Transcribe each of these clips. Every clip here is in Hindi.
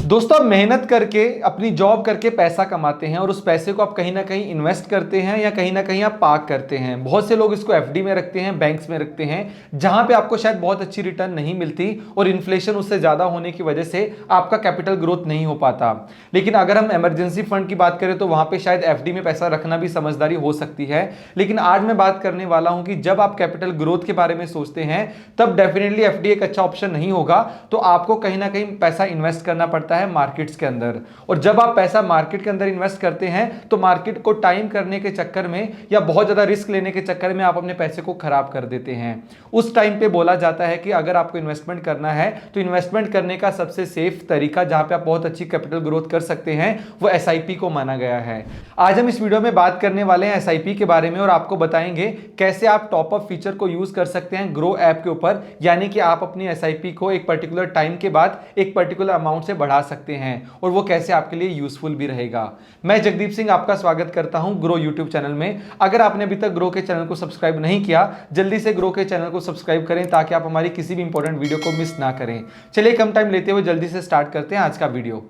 दोस्तों, आप मेहनत करके अपनी जॉब करके पैसा कमाते हैं और उस पैसे को आप कहीं ना कहीं इन्वेस्ट करते हैं या कहीं ना कहीं आप पार्क करते हैं। बहुत से लोग इसको एफडी में रखते हैं, बैंक्स में रखते हैं, जहां पे आपको शायद बहुत अच्छी रिटर्न नहीं मिलती और इन्फ्लेशन उससे ज्यादा होने की वजह से आपका कैपिटल ग्रोथ नहीं हो पाता। लेकिन अगर हम इमरजेंसी फंड की बात करें तो वहां पर शायद एफडी में पैसा रखना भी समझदारी हो सकती है। लेकिन आज मैं बात करने वाला हूं कि जब आप कैपिटल ग्रोथ के बारे में सोचते हैं तब डेफिनेटली एफडी एक अच्छा ऑप्शन नहीं होगा। तो आपको कहीं ना कहीं पैसा इन्वेस्ट करना पड़ता है मार्केट्स के अंदर। और जब आप पैसा मार्केट के अंदर इन्वेस्ट करते हैं तो मार्केट को टाइम करने के चक्कर में या बहुत ज्यादा रिस्क लेने के चक्कर में आप अपने पैसे को खराब कर देते हैं। उस टाइम पे बोला जाता है कि अगर आपको इन्वेस्टमेंट करना है तो इन्वेस्टमेंट करने का सबसे सेफ तरीका जहां पे आप बहुत अच्छी कैपिटल ग्रोथ कर सकते हैं वो एसआईपी को माना गया है। आज हम इस वीडियो में बात करने वाले हैं एसआईपी के बारे में और आपको बताएंगे कैसे आप टॉपअप फीचर को यूज कर सकते हैं ग्रो ऐप के ऊपर, यानी कि आप अपनी एसआईपी को एक पर्टिकुलर टाइम के बाद एक पर्टिकुलर अमाउंट से बढ़ा सकते हैं और वो कैसे आपके लिए यूजफुल भी रहेगा। मैं जगदीप सिंह आपका स्वागत करता हूं ग्रो यूट्यूब चैनल में। अगर आपने अभी तक ग्रो के चैनल को सब्सक्राइब नहीं किया, जल्दी से ग्रो के चैनल को सब्सक्राइब करें ताकि आप हमारी किसी भी इंपॉर्टेंट वीडियो को मिस ना करें। चलिए कम टाइम लेते हुए जल्दी से स्टार्ट करते हैं आज का वीडियो।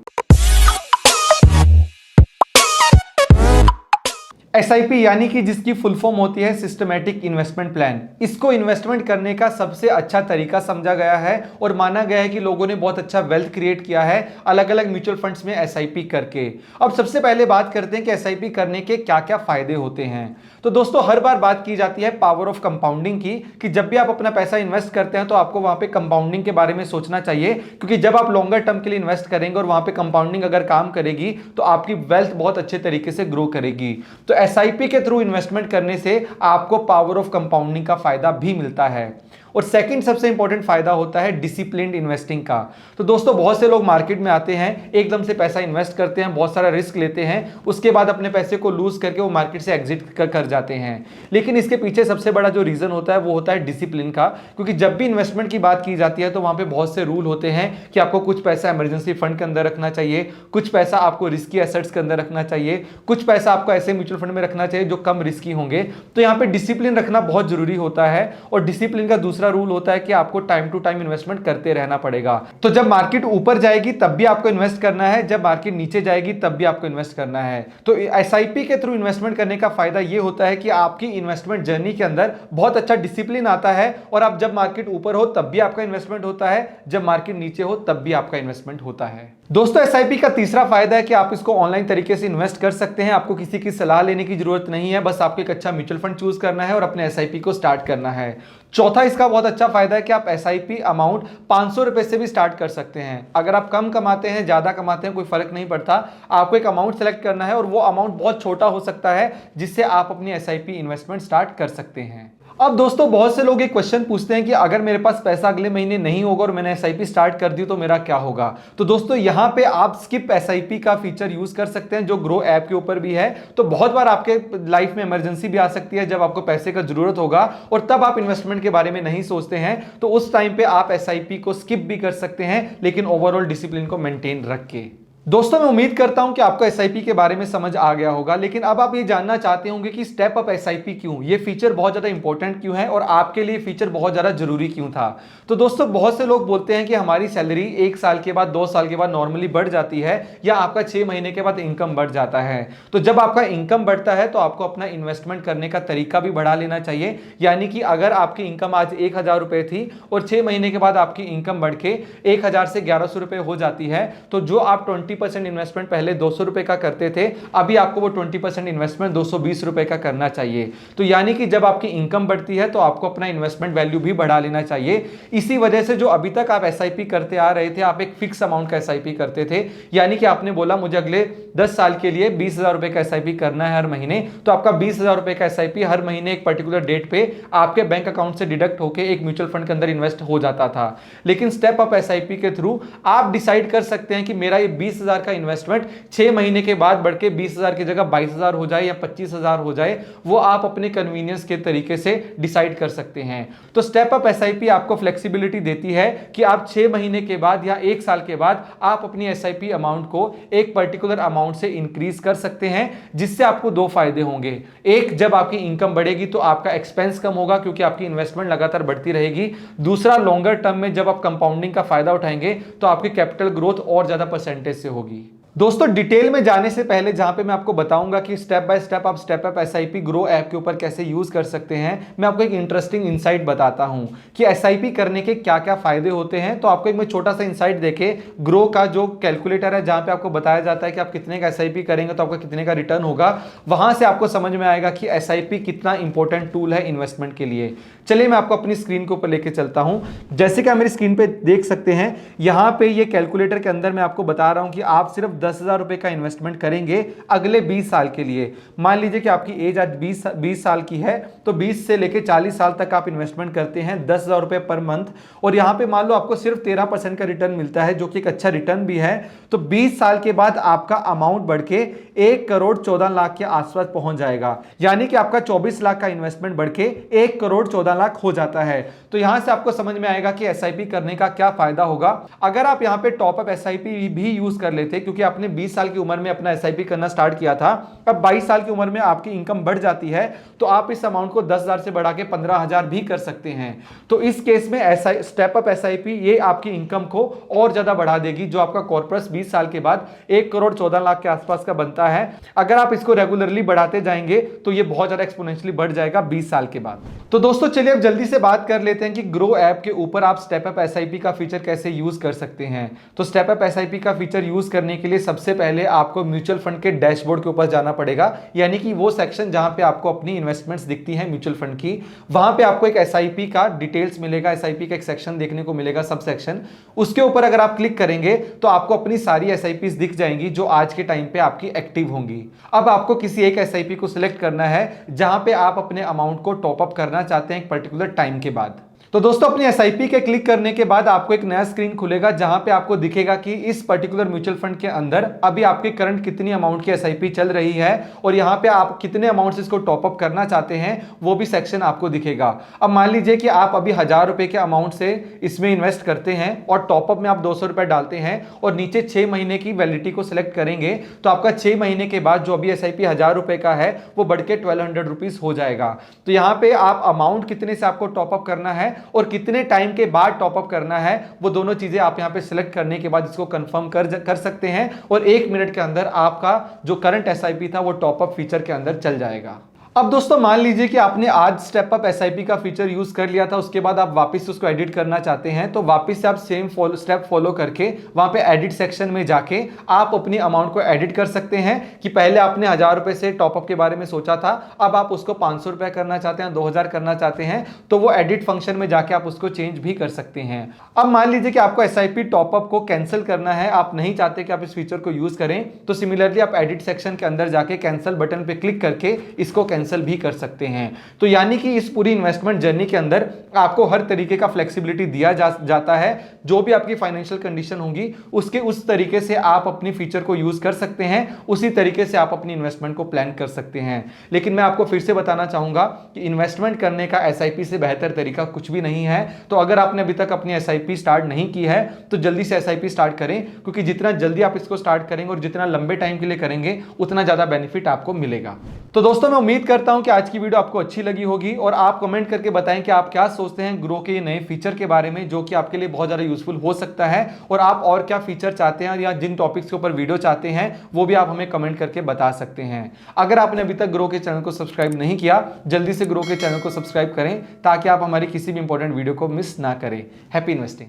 एसआईपी यानी कि जिसकी फुल फॉर्म होती है सिस्टमैटिक इन्वेस्टमेंट प्लान। इसको इन्वेस्टमेंट करने का सबसे अच्छा तरीका समझा गया है और माना गया है कि लोगों ने बहुत अच्छा वेल्थ क्रिएट किया है अलग अलग म्यूचुअल फंड्स में एसआईपी करके। अब सबसे पहले बात करते हैं कि एसआईपी करने के क्या क्या फायदे होते हैं। तो दोस्तों, हर बार बात की जाती है पावर ऑफ कंपाउंडिंग की, कि जब भी आप अपना पैसा इन्वेस्ट करते हैं तो आपको वहां पे कंपाउंडिंग के बारे में सोचना चाहिए, क्योंकि जब आप लॉन्गर टर्म के लिए इन्वेस्ट करेंगे और वहां पे कंपाउंडिंग अगर काम करेगी तो आपकी वेल्थ बहुत अच्छे तरीके से ग्रो करेगी। तो एसआईपी के थ्रू इन्वेस्टमेंट करने से आपको पावर ऑफ कंपाउंडिंग का फायदा भी मिलता है। और सेकंड सबसे इंपॉर्टेंट फायदा होता है डिसिप्लिन्ड इन्वेस्टिंग का। तो दोस्तों, बहुत से लोग मार्केट में आते हैं, एकदम से पैसा इन्वेस्ट करते हैं, बहुत सारा रिस्क लेते हैं, उसके बाद अपने पैसे को लूज करके वो मार्केट से एग्जिट कर जाते हैं। लेकिन इसके पीछे सबसे बड़ा जो रीजन होता है वो होता है डिसिप्लिन का, क्योंकि जब भी इन्वेस्टमेंट की बात की जाती है तो वहां पे बहुत से रूल होते हैं कि आपको कुछ पैसा इमरजेंसी फंड के अंदर रखना चाहिए, कुछ पैसा आपको रिस्की एसेट्स के अंदर रखना चाहिए, कुछ पैसा आपको ऐसे म्यूचुअल फंड में रखना चाहिए जो कम रिस्की होंगे। तो यहाँ पे डिसिप्लिन रखना बहुत जरूरी होता है। और डिसिप्लिन का दूसरा रूल होता है कि आपको टाइम टू टाइम इन्वेस्टमेंट करते रहना पड़ेगा। तो जब मार्केट ऊपर जाएगी तब भी आपको इन्वेस्ट करना है, जब मार्केट नीचे जाएगी तब भी आपको इन्वेस्ट करना है। तो एसआईपी के थ्रू इन्वेस्टमेंट करने का फायदा यह होता है कि आपकी इन्वेस्टमेंट जर्नी के अंदर बहुत अच्छा डिसिप्लिन आता है और आप जब मार्केट ऊपर हो तब भी आपका इन्वेस्टमेंट होता है, जब मार्केट नीचे हो तब भी आपका इन्वेस्टमेंट होता है। दोस्तों, एसआईपी का तीसरा फायदा है कि आप इसको ऑनलाइन तरीके से इन्वेस्ट कर सकते हैं। आपको किसी की सलाह लेने की जरूरत नहीं है, बस आपको एक अच्छा म्यूचुअल फंड चूज करना है और अपने एसआईपी को स्टार्ट करना है। चौथा इसका बहुत अच्छा फायदा है कि आप एसआईपी अमाउंट 500 रुपए से भी स्टार्ट कर सकते हैं। अगर आप कम कमाते हैं, ज्यादा कमाते हैं, कोई फर्क नहीं पड़ता, आपको एक अमाउंट सेलेक्ट करना है और वो अमाउंट बहुत छोटा हो सकता है जिससे आप अपनी एसआईपी इन्वेस्टमेंट स्टार्ट कर सकते हैं। अब दोस्तों, बहुत से लोग एक क्वेश्चन पूछते हैं कि अगर मेरे पास पैसा अगले महीने नहीं होगा और मैंने एसआईपी स्टार्ट कर दी तो मेरा क्या होगा। तो दोस्तों, यहां पे आप स्किप एसआईपी का फीचर यूज कर सकते हैं जो ग्रो ऐप के ऊपर भी है। तो बहुत बार आपके लाइफ में इमरजेंसी भी आ सकती है जब आपको पैसे का जरूरत होगा और तब आप इन्वेस्टमेंट के बारे में नहीं सोचते हैं, तो उस टाइम पे आप एसआईपी को स्किप भी कर सकते हैं, लेकिन ओवरऑल डिसिप्लिन को मेंटेन रख के। दोस्तों, मैं उम्मीद करता हूं कि आपको एसआईपी के बारे में समझ आ गया होगा, लेकिन अब आप ये जानना चाहते होंगे कि स्टेप अप एसआईपी क्यों, ये फीचर बहुत ज्यादा इंपॉर्टेंट क्यों है और आपके लिए फीचर बहुत ज्यादा जरूरी क्यों था। तो दोस्तों, बहुत से लोग बोलते हैं कि हमारी सैलरी 1 साल के बाद 2 साल के बाद नॉर्मली बढ़ जाती है या आपका 6 महीने के बाद इनकम बढ़ जाता है। तो जब आपका इनकम बढ़ता है तो आपको अपना इन्वेस्टमेंट करने का तरीका भी बढ़ा लेना चाहिए। यानी कि अगर आपकी इनकम आज 1000 रुपए थी और 6 महीने के बाद आपकी इनकम बढ़ के 1000 से 1100 रुपए हो जाती है, तो जो आप 20% इन्वेस्टमेंट पहले 200 रुपए का करते थे, अभी आपको वो 20% इन्वेस्टमेंट 220 रुपए का करना चाहिए। तो यानी कि जब आपकी इनकम बढ़ती है तो आपको अपना इन्वेस्टमेंट वैल्यू भी बढ़ा लेना चाहिए। इसी वजह से जो अभी तक आप एसआईपी करते आ रहे थे, आप एक फिक्स अमाउंट का एसआईपी करते थे, यानी कि आपने बोला मुझे अगले 10 साल के लिए 20,000 रुपए का एसआईपी करना है हर महीने, तो आपका 20,000 रुपए का एसआईपी हर महीने एक पर्टिकुलर डेट पे आपके बैंक अकाउंट से डिडक्ट होकर एक म्यूचुअल फंड के अंदर इन्वेस्ट हो जाता था। लेकिन स्टेप अप एसआईपी के थ्रू आप डिसाइड कर सकते हैं कि मेरा ये 20,000 20,000 का इन्वेस्टमेंट 6 महीने के बाद बढ़ के 20,000 की जगह 22,000 हो जाए या 25,000 हो जाए, वो आप अपने कन्वीनियंस के तरीके से डिसाइड कर सकते हैं। तो स्टेप अप एसआईपी आपको फ्लेक्सिबिलिटी देती है कि आप 6 महीने के बाद या 1 साल के बाद आप अपनी एसआईपी अमाउंट को एक पर्टिकुलर अमाउंट से इंक्रीज कर सकते हैं, जिससे आपको दो फायदे होंगे। एक, जब आपकी इनकम बढ़ेगी तो आपका एक्सपेंस कम होगा क्योंकि आपकी इन्वेस्टमेंट लगातार बढ़ती रहेगी। दूसरा, लॉन्गर टर्म में जब आप कंपाउंडिंग का फायदा उठाएंगे तो आपकी कैपिटल ग्रोथ और ज्यादा परसेंटेज से होगी। दोस्तों, डिटेल में जाने से पहले जहां पे मैं आपको बताऊंगा कि स्टेप बाय स्टेप आप step up SIP grow app के ऊपर कैसे यूज कर सकते हैं, मैं आपको एक इंटरेस्टिंग इंसाइट बताता हूं कि एसआईपी करने के क्या क्या फायदे होते हैं। तो आपको एक मैं छोटा सा इंसाइट देके, ग्रो का जो कैलकुलेटर है जहां पे आपको बताया जाता है कि आप कितने का एसआईपी करेंगे तो आपका कितने का रिटर्न होगा, वहां से आपको समझ में आएगा कि एसआईपी कितना इंपॉर्टेंट टूल है इन्वेस्टमेंट के लिए। चलिए मैं आपको अपनी स्क्रीन के ऊपर लेके चलता हूं। जैसे कि आप मेरी स्क्रीन पे देख सकते हैं, यहां पे ये कैलकुलेटर के अंदर मैं आपको बता रहा हूं कि आप सिर्फ 10,000 रुपए का इन्वेस्टमेंट करेंगे अगले 20 साल के लिए। मान लीजिए कि आपकी एज आज 20 साल की है, तो 20 से लेके 40 साल तक आप इन्वेस्टमेंट करते हैं 10,000 रुपए पर मंथ, और यहां पे मान लो आपको सिर्फ 13% का रिटर्न मिलता है, जो कि एक अच्छा रिटर्न भी है। तो 20 साल के बाद आपका अमाउंट बढ़ के 1,14,00,000 के आसपास पहुंच जाएगा, यानी कि आपका 24 लाख का इन्वेस्टमेंट बढ़ के 1,14,00,000 हो जाता है। तो यहां से आपको समझ में आएगा कि एसआईपी करने का क्या फायदा होगा। अगर आप यहां पे टॉप अप एसआईपी भी यूज कर लेते, क्योंकि आपने 20 साल की उम्र में अपना एसआईपी करना स्टार्ट किया था, अब 22 साल की उम्र में आपकी इनकम बढ़ जाती है, तो आप इस अमाउंट को 10,000 से बढ़ा के 15,000 भी कर सकते हैं। तो इस केस में स्टेप अप एसआईपी ये आपकी इनकम को और ज्यादा बढ़ा देगी, जो आपका कॉर्पस 20 साल के बाद 1,14,00,000 के आसपास का बनता है। अगर आप इसको रेगुलरली बढ़ाते जाएंगे तो ये बहुत ज्यादा एक्सपोनेंशियली बढ़ जाएगा 20 साल के बाद। तो दोस्तों, चलिए अब जल्दी से बात कर लेते हैं कि ग्रो ऐप के ऊपर आप स्टेप अप एसआईपी का फीचर कैसे यूज कर सकते हैं। तो स्टेप अप एसआईपी का फीचर यूज करने के लिए सबसे पहले आपको म्यूचुअल फंड के डैशबोर्ड के ऊपर जाना पड़ेगा, यानी कि वो सेक्शन जहां पे आपको अपनी इन्वेस्टमेंट्स दिखती हैं म्यूचुअल फंड की। वहां पे आपको एक एसआईपी का डिटेल्स मिलेगा, एसआईपी का एक सेक्शन देखने को मिलेगा, सब सेक्शन। उसके ऊपर अगर आप क्लिक करेंगे तो आपको अपनी सारी एसआईपीज दिख जाएंगी जो आज के टाइम पे आपकी एक्टिव होंगी। अब आपको किसी एक एसआईपी को सिलेक्ट करना है जहां पे आप अपने अमाउंट को टॉप अप करना चाहते हैं एक पर्टिकुलर टाइम के बाद। तो दोस्तों, अपनी एसआईपी के क्लिक करने के बाद आपको एक नया स्क्रीन खुलेगा जहां पे आपको दिखेगा कि इस पर्टिकुलर म्यूचुअल फंड के अंदर अभी आपकी करंट कितनी अमाउंट की एसआईपी चल रही है, और यहां पे आप कितने अमाउंट से इसको टॉप अप करना चाहते हैं वो भी सेक्शन आपको दिखेगा। अब मान लीजिए कि आप अभी 1,000 रुपए के अमाउंट से इसमें इन्वेस्ट करते हैं और टॉपअप में आप 200 रुपए डालते हैं और नीचे 6 महीने की वैलिडिटी को सिलेक्ट करेंगे, तो आपका 6 महीने के बाद जो अभी एसआईपी 1,000 रुपए का है वो बढ़ के 1,200 रुपीज हो जाएगा। तो यहां पे आप अमाउंट कितने से आपको टॉपअप करना है और कितने टाइम के बाद टॉपअप करना है, वो दोनों चीजें आप यहां पे सिलेक्ट करने के बाद इसको कंफर्म कर सकते हैं, और 1 मिनट के अंदर आपका जो करंट एसआईपी था वो टॉपअप फीचर के अंदर चल जाएगा। अब दोस्तों, मान लीजिए कि आपने आज स्टेप अप एसआईपी का फीचर यूज कर लिया था, उसके बाद आप वापस उसको एडिट करना चाहते हैं, तो वापस से आप सेम स्टेप फॉलो करके वहां पे एडिट सेक्शन में जाके आप अपनी अमाउंट को एडिट कर सकते हैं। कि पहले आपने 1,000 रुपए से टॉपअप के बारे में सोचा था, अब आप उसको 500 रुपए करना चाहते हैं, 2,000 करना चाहते हैं, तो वो एडिट फंक्शन में जाके आप उसको चेंज भी कर सकते हैं। अब मान लीजिए कि आपको एसआईपी टॉपअप को कैंसिल करना है, आप नहीं चाहते कि आप इस फीचर को यूज करें, तो सिमिलरली आप एडिट सेक्शन के अंदर जाके कैंसिल बटन पे क्लिक करके इसको कैंसिल भी कर सकते हैं। तो यानी कि इस पूरी इन्वेस्टमेंट जर्नी के अंदर आपको हर तरीके का फ्लेक्सिबिलिटी दिया जाता है। जो भी आपकी फाइनेंशियल कंडीशन होंगी उसके उस तरीके से आप अपनी फीचर को यूज कर सकते हैं, उसी तरीके से आप अपनी इन्वेस्टमेंट को प्लान कर सकते हैं। लेकिन मैं आपको फिर से बताना चाहूंगा कि इन्वेस्टमेंट करने का एसआईपी से बेहतर तरीका कुछ भी नहीं है। तो अगर आपने अभी तक अपनी एसआईपी स्टार्ट नहीं की है तो जल्दी से एसआईपी स्टार्ट करें, क्योंकि जितना जल्दी आप इसको स्टार्ट करेंगे और जितना लंबे टाइम के लिए करेंगे उतना ज्यादा बेनिफिट आपको मिलेगा। तो दोस्तों, मैं उम्मीद करता हूं कि आज की वीडियो आपको अच्छी लगी होगी, और आप कमेंट करके बताएं कि आप क्या सोचते हैं ग्रो के नए फीचर के बारे में, जो कि आपके लिए बहुत ज्यादा यूजफुल हो सकता है, और आप और क्या फीचर चाहते हैं या जिन टॉपिक्स के ऊपर वीडियो चाहते हैं वो भी आप हमें कमेंट करके बता सकते हैं। अगर आपने अभी तक ग्रो के चैनल को सब्सक्राइब नहीं किया, जल्दी से ग्रो के चैनल को सब्सक्राइब करें ताकि आप हमारी किसी भी इंपॉर्टेंट वीडियो को मिस ना करें। Happy investing.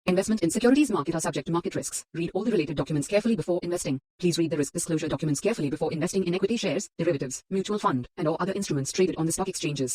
Investment in securities market are subject to market risks. Read all the related documents carefully before investing. Please read the risk disclosure documents carefully before investing in equity shares, derivatives, mutual fund, and or other instruments traded on the stock exchanges.